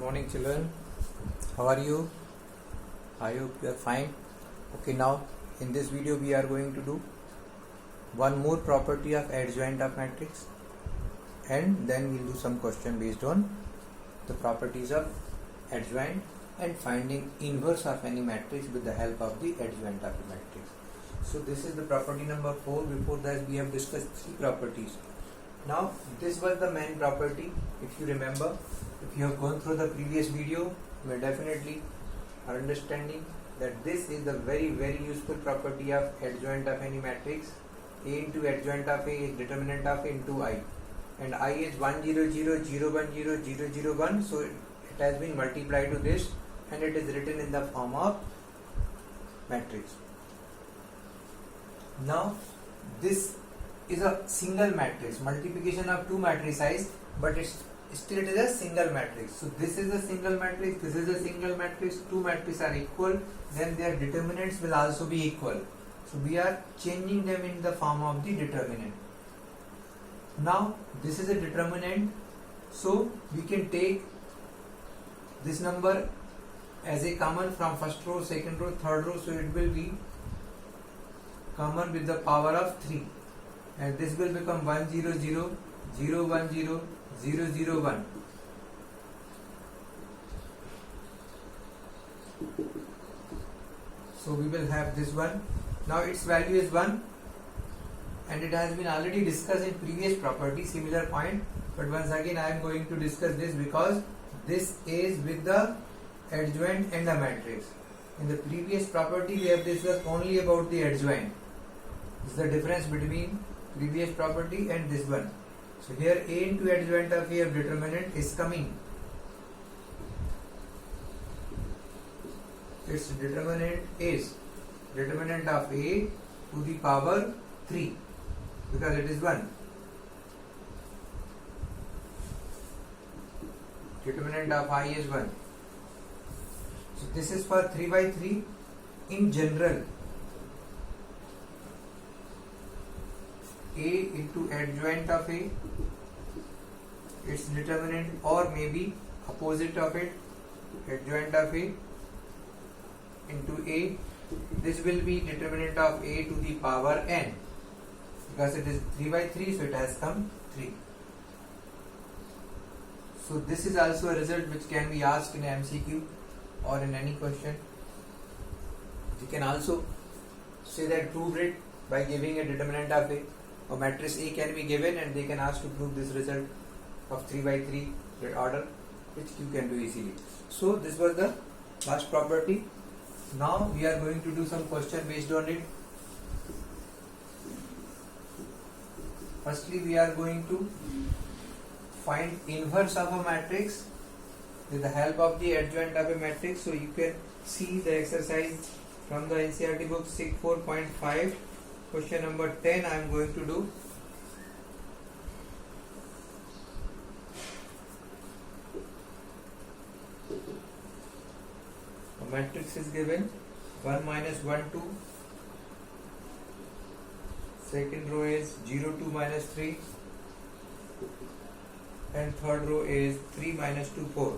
morning children, how are you? I hope you are fine. Okay, now in this video we are going to do one more property of adjoint of matrix, and then we'll do some question based on the properties of adjoint and finding inverse of any matrix with the help of the adjoint of the matrix. So this is the property number 4. Before that we have discussed 3 properties. Now this was the main property. If you remember, if you have gone through the previous video, you may definitely are understanding that this is the very useful property of adjoint of any matrix. A into adjoint of A is determinant of A into I, and I is 1 0 0 0 1 0 0 0 1, so it has been multiplied to this and it is written in the form of matrix. Now this is a single matrix, multiplication of 2 matrices, but it is a single matrix. So this is a single matrix, this is a single matrix, 2 matrices are equal, then their determinants will also be equal. So we are changing them in the form of the determinant. Now this is a determinant, so we can take this number as a common from first row, second row, third row, so it will be common with the power of 3. And this will become 1 0 0 0 1 0 0 0 1. So we will have this one. Now its value is 1, and it has been already discussed in previous property, similar point, but once again I am going to discuss this because this is with the adjoint and the matrix. In the previous property we have discussed only about the adjoint. This is the difference between previous property and this one. So here A into adjoint of A of determinant is coming. Its determinant is determinant of A to the power 3 because it is 1. Determinant of I is 1. So this is for 3 by 3 in general. A into adjoint of A, its determinant, or maybe opposite of it, adjoint of A into A, this will be determinant of A to the power n, because it is 3 by 3, so it has come 3. So this is also a result which can be asked in MCQ or in any question. You can also say that prove it by giving a determinant of A. A matrix A can be given and they can ask to prove this result of 3 by 3 order, which you can do easily. So this was the last property. Now we are going to do some question based on it. Firstly, we are going to find inverse of a matrix with the help of the adjoint of a matrix. So you can see the exercise from the NCERT book 6.4.5. Question number 10 I am going to do. A matrix is given 1 minus 1 2. Second row is 0 2 minus 3. And third row is 3 minus 2 4.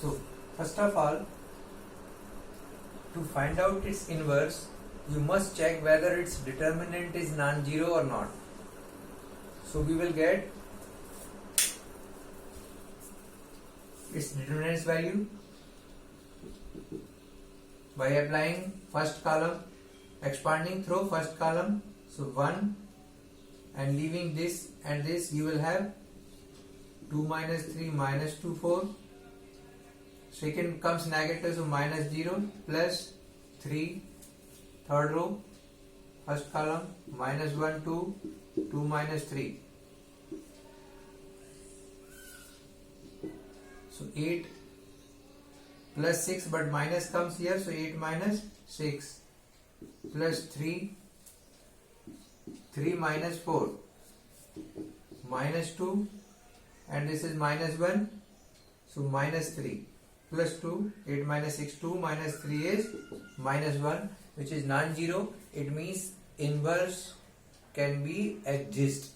So first of all, to find out its inverse, you must check whether its determinant is non-zero or not. So we will get its determinant's value by applying first column, expanding through first column, so 1, and leaving this and this, you will have 2 minus 3 minus 2 4. Second comes negative, so minus 0 plus 3. Third row, first column, minus 1 2, 2 minus 3. So 8 plus 6, but minus comes here, so 8 minus 6 plus 3, 3 minus 4, minus 2, and this is minus 1, so minus 3. Plus 2, 8 minus 6, 2 minus 3 is minus 1, which is non-zero. It means inverse can be exist.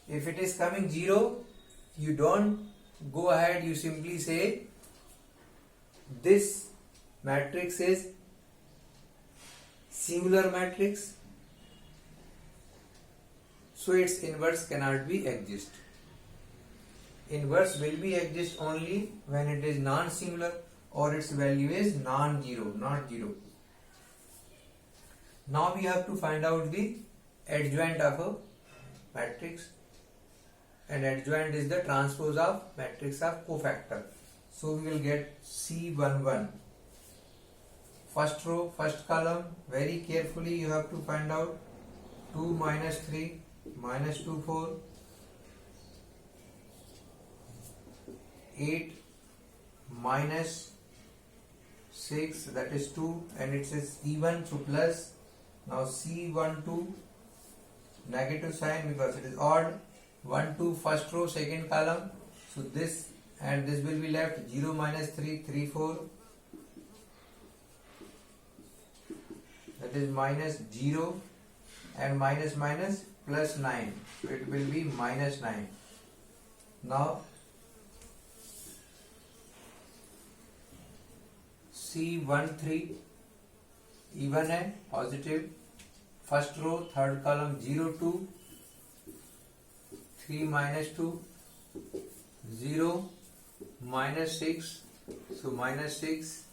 If it is coming 0, you don't go ahead, you simply say this matrix is singular matrix, so its inverse cannot be exist. Inverse will be exist only when it is non-singular or its value is non-zero, not 0. Now we have to find out the adjoint of a matrix, and adjoint is the transpose of matrix of cofactor. So we will get C11. First row, first column, very carefully you have to find out 2 minus 3 minus 2 4, 8 minus 6, that is 2, and it says even, so plus. Now C12 negative sign because it is odd. 1 2 first row second column, so this and this will be left. 0 minus 3 3 4, that is minus 0, and minus minus plus 9, so it will be minus 9. Now C13 even है positive, first row third column 0 2, 3 minus 2, 0 minus 6, so minus 6.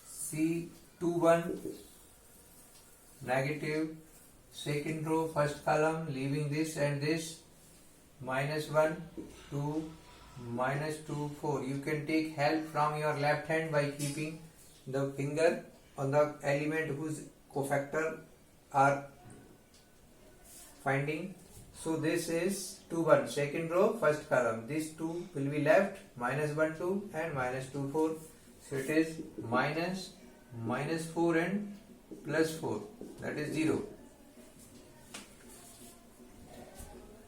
C21 negative, second row first column leaving this and this, minus 1 2 minus 2 4. You can take help from your left hand by keeping the finger on the element whose cofactor are finding. So this is 2 1, second row first column, these 2 will be left, minus 1 2 and minus 2 4. So it is minus 4 and plus 4, that is 0.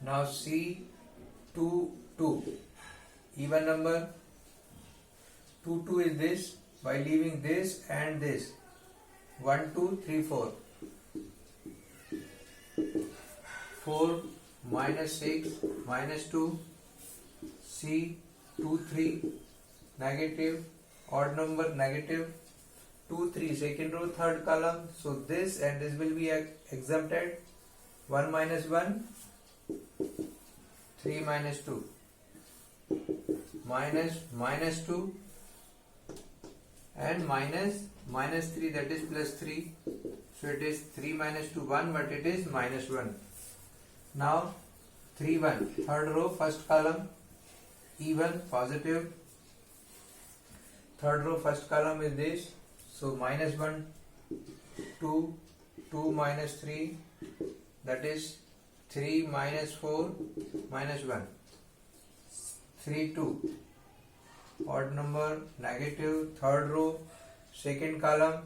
Now C2 2 even number, 2 2 is this, by leaving this and this, 1 2 3 4, 4 minus 6 minus 2, C2 3 negative, odd number negative, 2 3 second row third column, so this and this will be exempted. 1 minus 1 3 minus 2, minus 2 and minus 3, that is plus 3, so it is 3 minus 2 1, but it is minus 1. Now 3 1 third row first column even positive, third row first column is this, so minus 1 2 2 minus 3, that is 3 minus 4 minus 1, 3 2 odd number negative, third row second column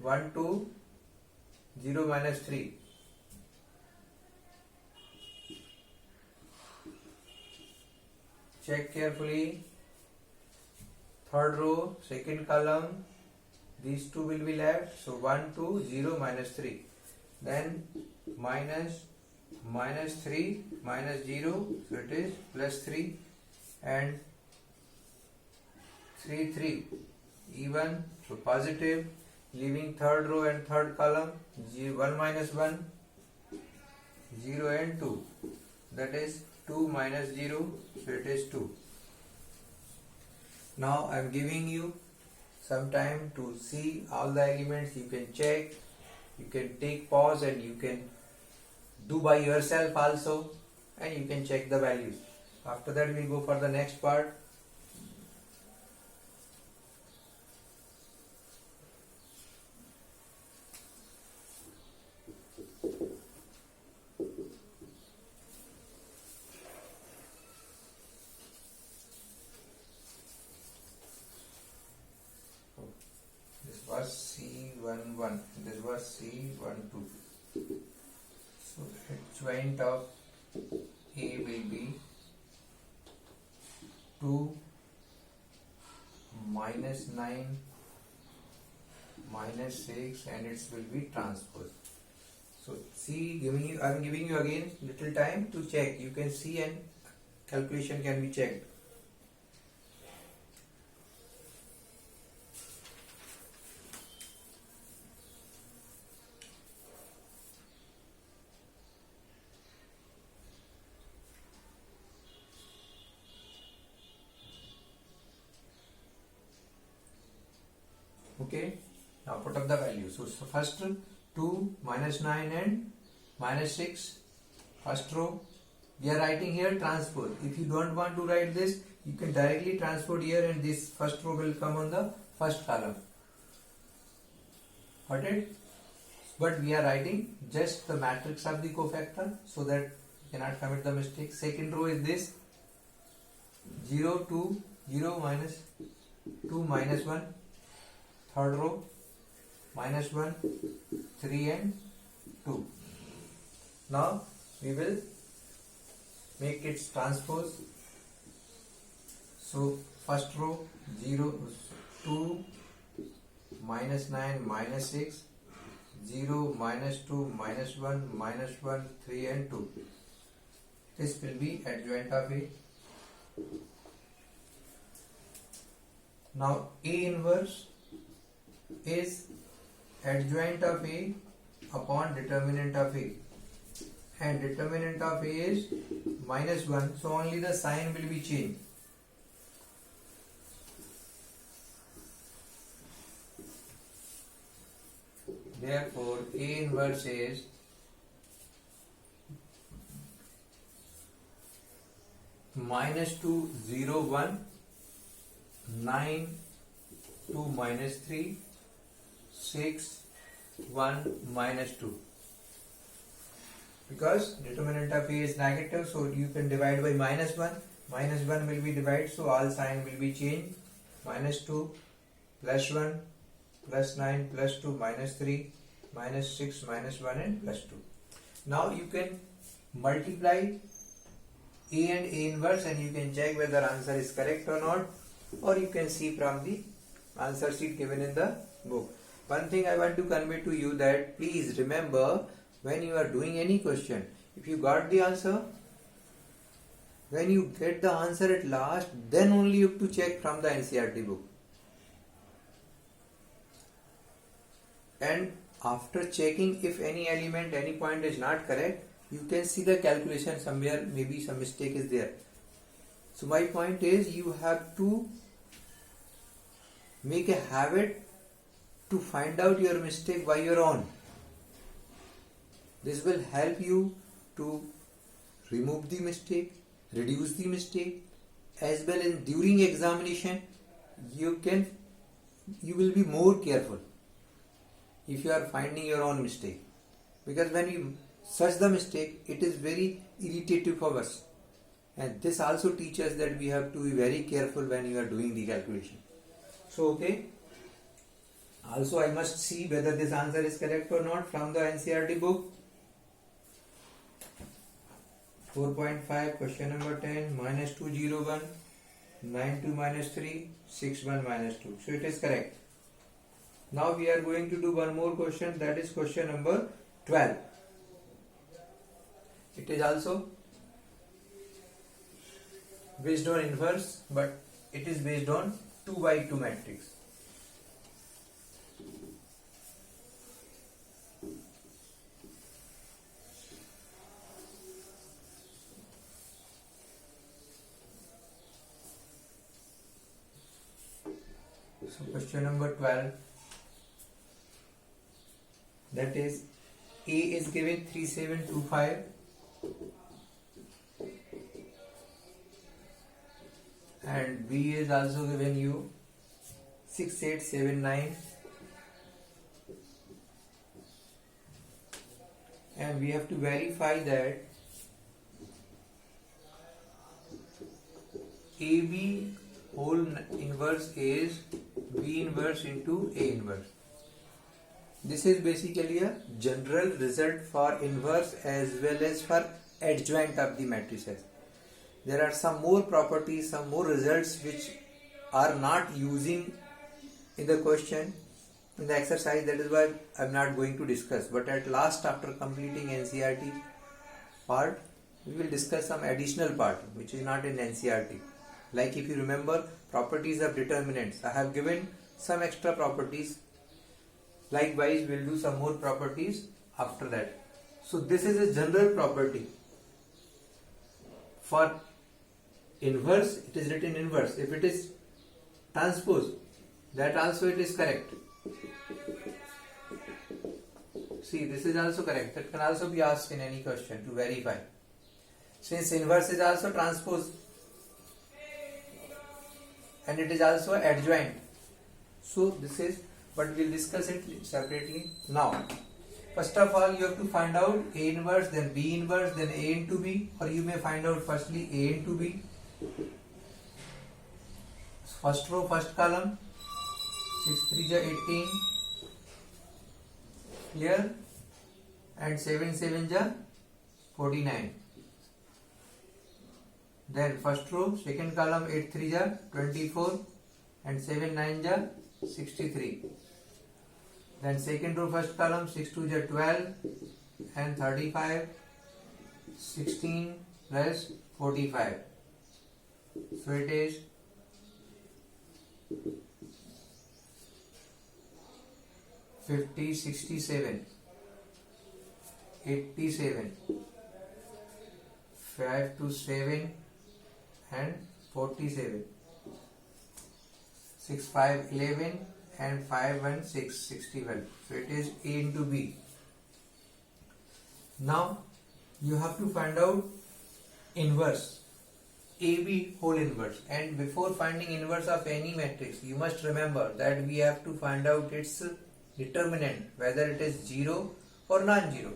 1 2 0 minus 3, check carefully, third row second column, these 2 will be left, so 1 2 0 minus 3, then minus 3 minus 0, so it is plus 3, and 3 3 even, so positive, leaving third row and third column, 1 minus 1 0 and 2, that is 2 minus 0, so it is 2. Now I am giving you some time to see all the elements. You can check, you can take pause, and you can do by yourself also, and you can check the values. After that we will go for the next part. This was C11, this was C12. So adjoint of A will be 2 minus 9 minus 6, and it will be transpose. So see, I am giving you again little time to check. You can see and calculation can be checked. Okay, now put up the value. So first 2, minus 9 and minus 6. First row, we are writing here transpose. If you don't want to write this, you can directly transpose here and this first row will come on the first column. Got it? But we are writing just the matrix of the cofactor so that you cannot commit the mistake. Second row is this 0, 2, 0, minus 2, minus 1. Third row minus 1, 3 and 2. Now we will make its transpose. So first row 0, 2, minus 9, minus 6, 0, minus 2, minus 1, minus 1, 3 and 2. This will be adjoint of A. Now A inverse is adjoint of A upon determinant of A, and determinant of A is minus 1, so only the sign will be changed. Therefore A inverse is minus 2, 0, 1, 9, 2, minus 3, 6, 1, minus 2. Because determinant of A is negative, so you can divide by minus 1. Minus 1 will be divided, so all sign will be changed. Minus 2, plus 1, plus 9, plus 2, minus 3, minus 6, minus 1 and plus 2. Now you can multiply A and A inverse and you can check whether answer is correct or not, or you can see from the answer sheet given in the book. One thing I want to convey to you that please remember, when you are doing any question, if you got the answer, when you get the answer at last, then only you have to check from the NCERT book. And after checking if any element, any point is not correct, you can see the calculation somewhere, maybe some mistake is there. So my point is, you have to make a habit to find out your mistake by your own. This will help you to remove the mistake, reduce the mistake, as well as during examination you will be more careful if you are finding your own mistake, because when you search the mistake, it is very irritative for us, and this also teaches that we have to be very careful when you are doing the calculation. So okay, also I must see whether this answer is correct or not from the NCERT book. 4.5, question number 10, minus 2, 0, 1, 9, 2, minus 3, 6, 1, minus 2. So it is correct. Now we are going to do one more question, that is question number 12. It is also based on inverse, but it is based on 2 by 2 matrix. So question number 12, that is A is given 3725 and B is also given you 6879, and we have to verify that AB whole inverse is B inverse into A inverse. This is basically a general result for inverse as well as for adjoint of the matrices. There are some more properties, some more results which are not using in the question, in the exercise, that is why I'm not going to discuss. But at last, after completing NCERT part, we will discuss some additional part which is not in NCERT. Like if you remember properties of determinants, I have given some extra properties. Likewise, we'll do some more properties after that. So this is a general property. For inverse, it is written inverse. If it is transpose, that also it is correct. See, this is also correct. That can also be asked in any question to verify. Since inverse is also transpose and it is also adjoint. So this is, but we'll discuss it separately now. First of all, you have to find out A inverse, then B inverse, then A into B, or you may find out firstly A into B. First row, first column, 6 3 is 18, clear, and 7 7 is 49. Then first row, second column, 8 3 is 24, and 7 9 is 63. Then second row, first column, 6 2 is 12, and 35, 16 plus 45. So it is 50, 67, 87, 5 to 7 and 47, 6 5 11 and 5 1 6 61. So it is A into B. Now you have to find out inverse, AB whole inverse, and before finding inverse of any matrix you must remember that we have to find out its determinant, whether it is 0 or non-zero.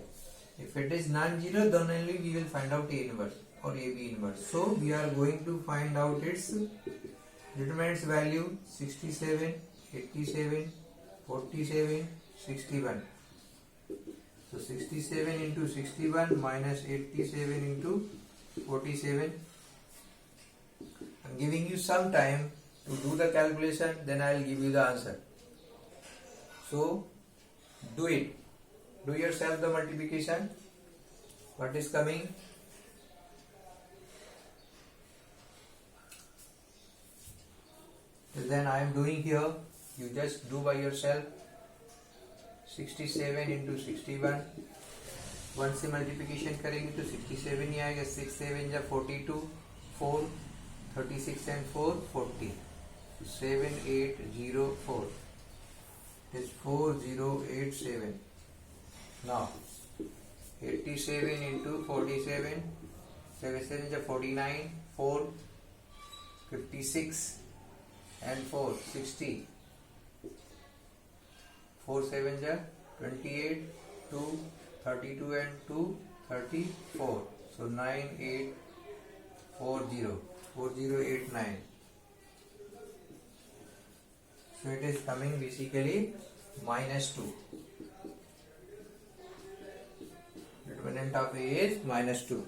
If it is non-zero, then only we will find out A inverse or AB inverse. So we are going to find out its determinant's value 67, 87, 47, 61. So 67 into 61 minus 87 into 47. I'm giving you some time to do the calculation, then I will give you the answer. So do it. Do yourself the multiplication. What is coming? Then I am doing here. You just do by yourself. 67 into 61. 1 से multiplication करेंगे तो 67 ही आएगा. 6 7 जा 42, 4 36 and 4 40. 7804. It is 4087. Now 87 into 47. 7 7 is 49. 4 56 and 4 60. 4 7 is 28. 2 32 and 2 34. So 9840. 4089. So it is coming basically minus 2. Determinant of A is minus 2.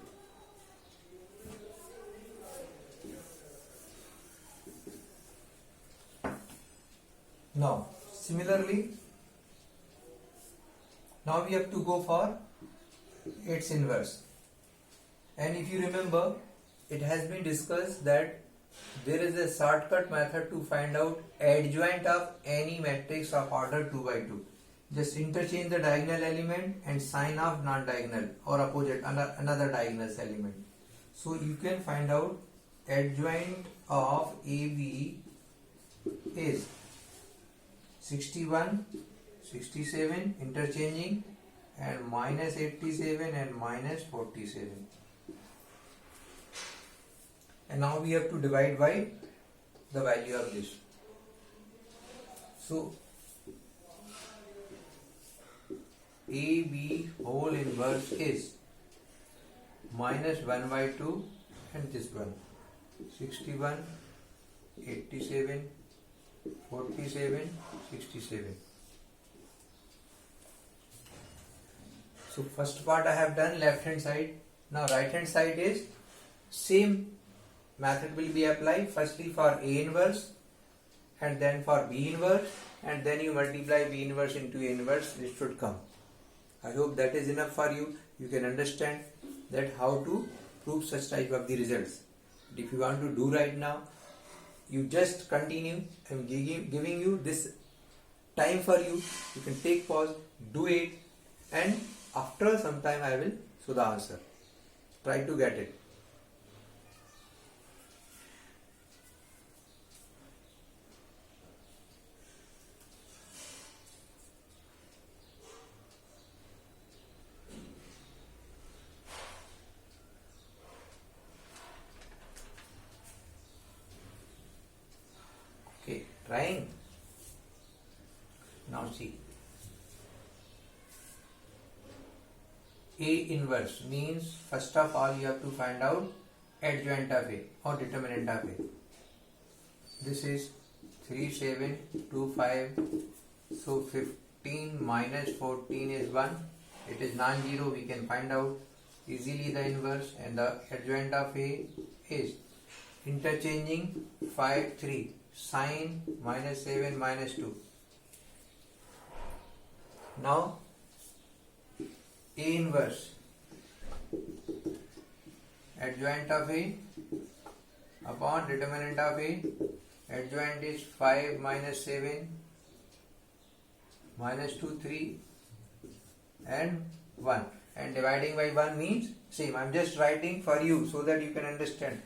Now similarly, now we have to go for its inverse. And if you remember, it has been discussed that there is a shortcut method to find out adjoint of any matrix of order 2 by 2. Just interchange the diagonal element and sign off non-diagonal or opposite another diagonal element. So you can find out adjoint of AB is 61, 67 interchanging, and minus 87 and minus 47. And now we have to divide by the value of this. So AB whole inverse is minus 1 by 2 and this one 61, 87, 47, 67. So first part I have done, left hand side. Now right hand side is same method will be applied, firstly for A inverse and then for B inverse and then you multiply V inverse into A inverse, it should come. I hope that is enough for you. You can understand that how to prove such type of the results. But if you want to do right now, you just continue. I am giving you this time for you. You can take pause, do it, and after some time I will show the answer. Try to get it. Okay, trying. Now see. A inverse means first of all you have to find out adjoint of A or determinant of A. This is 3, 7, 2, 5. So 15 minus 14 is 1. It is non-zero. We can find out easily the inverse, and the adjoint of A is interchanging 5, 3. Sine minus 7 minus 2. Now A inverse adjoint of A upon determinant of A. Adjoint is 5 minus 7 minus 2, 3 and 1, and dividing by 1 means same. I am just writing for you so that you can understand.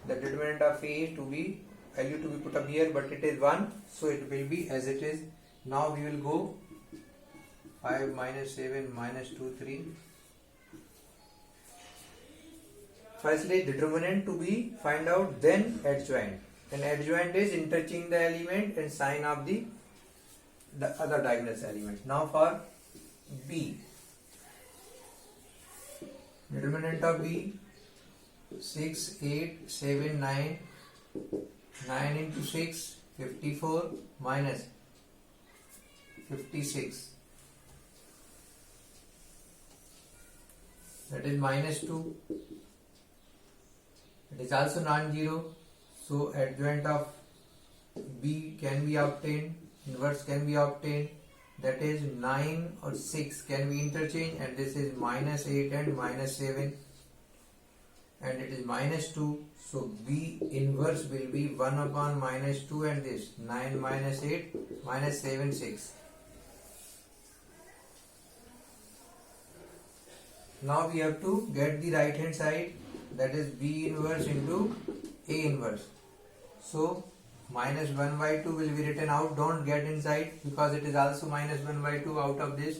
The determinant of A to be value to be put up here, but it is 1, so it will be as it is. Now we will go 5 minus 7 minus 2, 3. Firstly determinant to be find out, then adjoint. And adjoint is interchanging the element and sign of the other diagonal element. Now for B. Determinant of B 6, 8, 7, 9. 9 into 6, 54 minus 56. That is minus 2. It is also non-zero. So adjoint of B can be obtained, inverse can be obtained. That is 9 or 6 can be interchanged, and this is minus 8 and minus 7. And it is minus 2, so B inverse will be 1 upon minus 2, and this 9 minus 8 minus 7, 6. Now we have to get the right hand side, that is B inverse into A inverse. So minus 1 by 2 will be written out, don't get inside because it is also minus 1 by 2 out of this.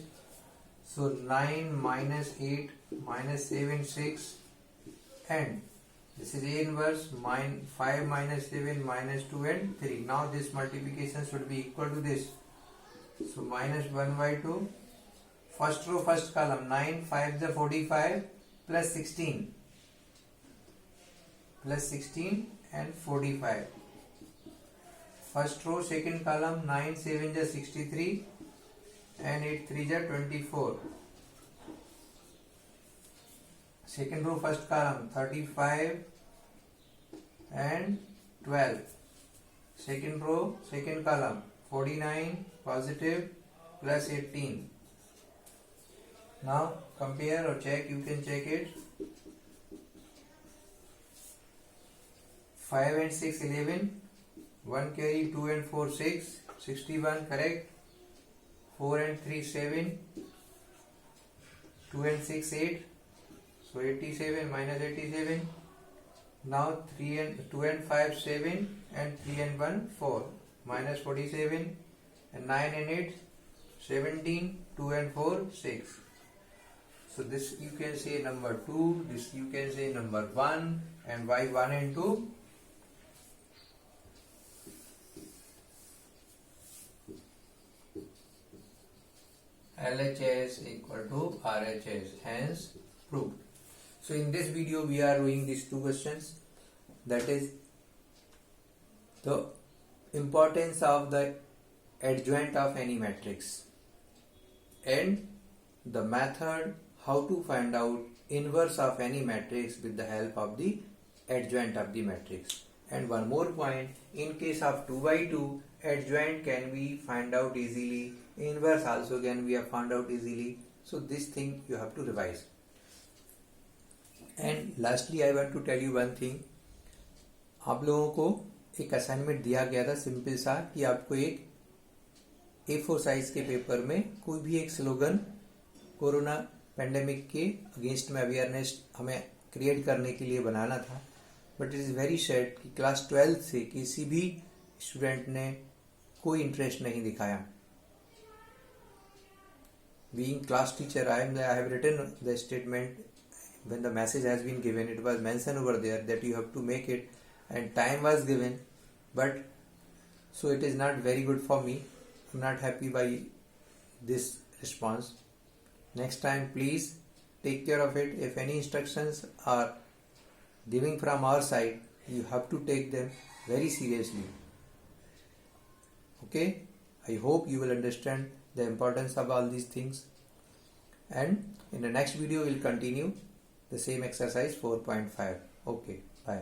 So 9 minus 8 minus 7, 6. And this is A inverse 5 minus 7 minus 2 and 3. Now this multiplication should be equal to this. So minus 1 by 2. First row, first column, 9, 5 is 45 plus 16. Plus 16 and 45. First row, second column, 9, 7 is 63 and 8, 3 is 24. Second row, first column, 35 and 12. Second row, second column, 49 positive plus 18. Now compare or check, you can check it. 5 and 6, 11. 1 carry, 2 and 4, 6. 61, correct. 4 and 3, 7. 2 and 6, 8. So 87 minus 87. Now 2 and 5, 7. And 3 and 1, 4. Minus 47. And 9 and 8, 17. 2 and 4, 6. So this you can say number 2. This you can say number 1. And why 1 and 2? LHS equal to RHS, hence proved. So in this video we are doing these two questions, that is the importance of the adjoint of any matrix and the method how to find out inverse of any matrix with the help of the adjoint of the matrix. And one more point, in case of 2 by 2 adjoint can be find out easily, inverse also can be found out easily. So this thing you have to revise. And lastly I want to tell you one thing. आप लोगों को एक assignment दिया गया था simple सा कि आपको एक A4 साइज के पेपर में कोई भी एक स्लोगन कोरोना पेंडेमिक के अगेंस्ट में अवेयरनेस हमें क्रिएट करने के लिए बनाना था. But it is very sad कि क्लास 12 से किसी भी स्टूडेंट ने कोई इंटरेस्ट नहीं दिखाया. Being class teacher, I have written the statement when the message has been given. It was mentioned over there that you have to make it, and time was given. But so it is not very good for me. I'm not happy by this response. Next time, please take care of it. If any instructions are giving from our side, you have to take them very seriously. Okay? I hope you will understand the importance of all these things, and in the next video we'll continue the same exercise 4.5. Okay, bye.